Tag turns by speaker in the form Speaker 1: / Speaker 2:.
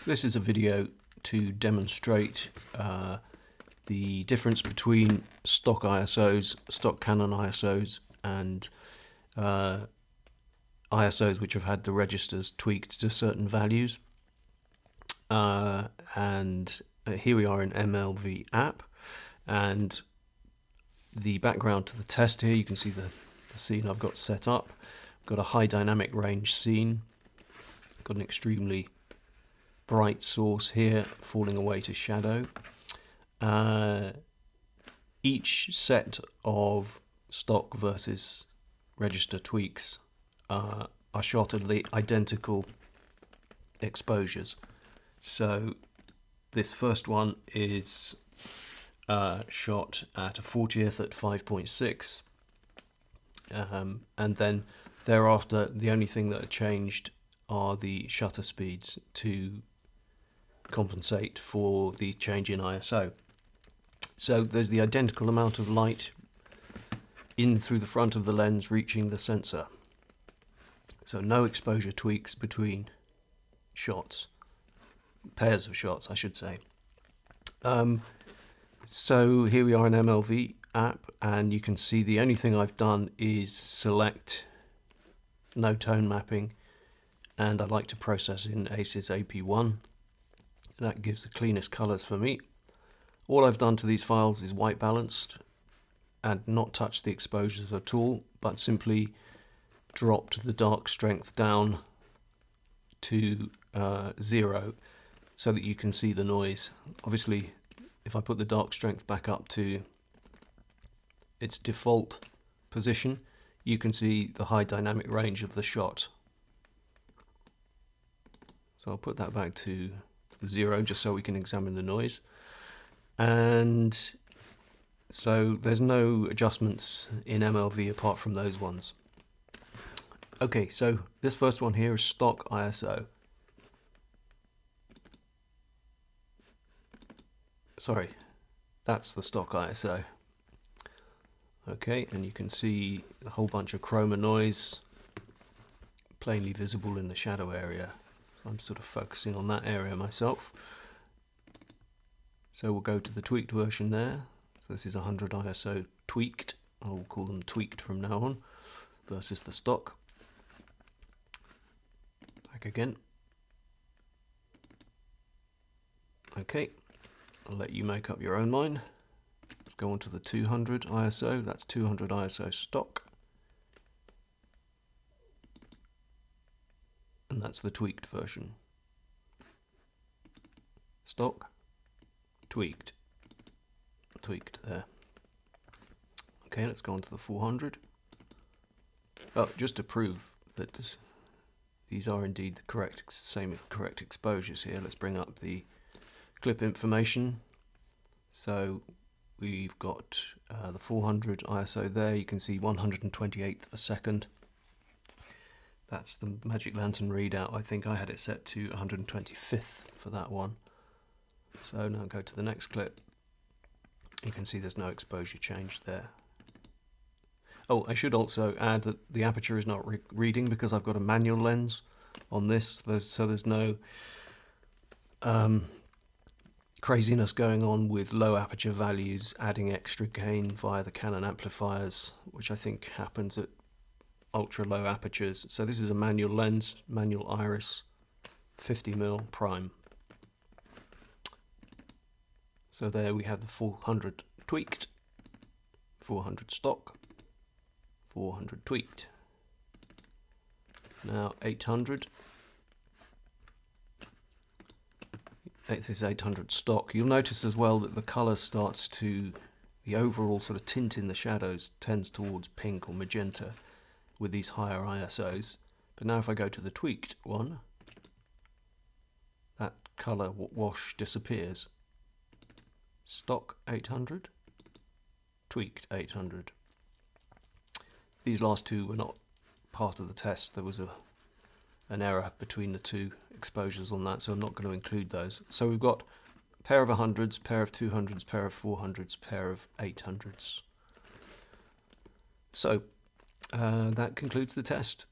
Speaker 1: This is a video to demonstrate the difference between stock ISOs, stock Canon ISOs, and ISOs which have had the registers tweaked to certain values. And here we are in MLV app, and the background to the test here, you can see the scene I've got set up. I've got a high dynamic range scene, got an extremely bright source here falling away to shadow. Each set of stock versus register tweaks are shot at the identical exposures. So this first one is shot at a 40th at 5.6, and then thereafter the only thing that are changed are the shutter speeds to compensate for the change in ISO. So there's the identical amount of light in through the front of the lens reaching the sensor. So no exposure tweaks between shots, pairs of shots I should say. So here we are in MLV app, and you can see the only thing I've done is select no tone mapping, and I like to process in ACES AP1. That gives the cleanest colors for me. All I've done to these files is white balanced and not touched the exposures at all, but simply dropped the dark strength down to 0 so that you can see the noise. Obviously, if I put the dark strength back up to its default position, you can see the high dynamic range of the shot. So I'll put that back to 0 just so we can examine the noise. And so there's no adjustments in MLV apart from those ones. Okay, so this first one here is stock ISO. Sorry, that's the stock ISO. Okay, and you can see a whole bunch of chroma noise plainly visible in the shadow area. So I'm sort of focusing on that area myself. So we'll go to the tweaked version there. So this is 100 ISO tweaked. I'll call them tweaked from now on, versus the stock. Back again. Okay, I'll let you make up your own mind. Let's go on to the 200 ISO. That's 200 ISO stock. And that's the tweaked version. Stock, tweaked, tweaked there. Okay, let's go on to the 400. Oh, just to prove that these are indeed the correct exposures here, let's bring up the clip information. So we've got the 400 ISO there. You can see 128th of a second. That's the Magic Lantern readout. I think I had it set to 125th for that one. So now go to the next clip. You can see there's no exposure change there. Oh, I should also add that the aperture is not reading because I've got a manual lens on this, so there's no craziness going on with low aperture values adding extra gain via the Canon amplifiers, which I think happens at ultra low apertures. So this is a manual lens, manual iris, 50mm prime. So there we have the 400 tweaked, 400 stock, 400 tweaked. Now 800. This is 800 stock. You'll notice as well that the colour starts to, the overall sort of tint in the shadows tends towards pink or magenta with these higher ISOs. But now if I go to the tweaked one, that colour wash disappears. Stock 800, tweaked 800. These last two were not part of the test. There was an error between the two exposures on that, so I'm not going to include those. So we've got a pair of 100s, pair of 200s, pair of 400s, pair of 800s. So that concludes the test.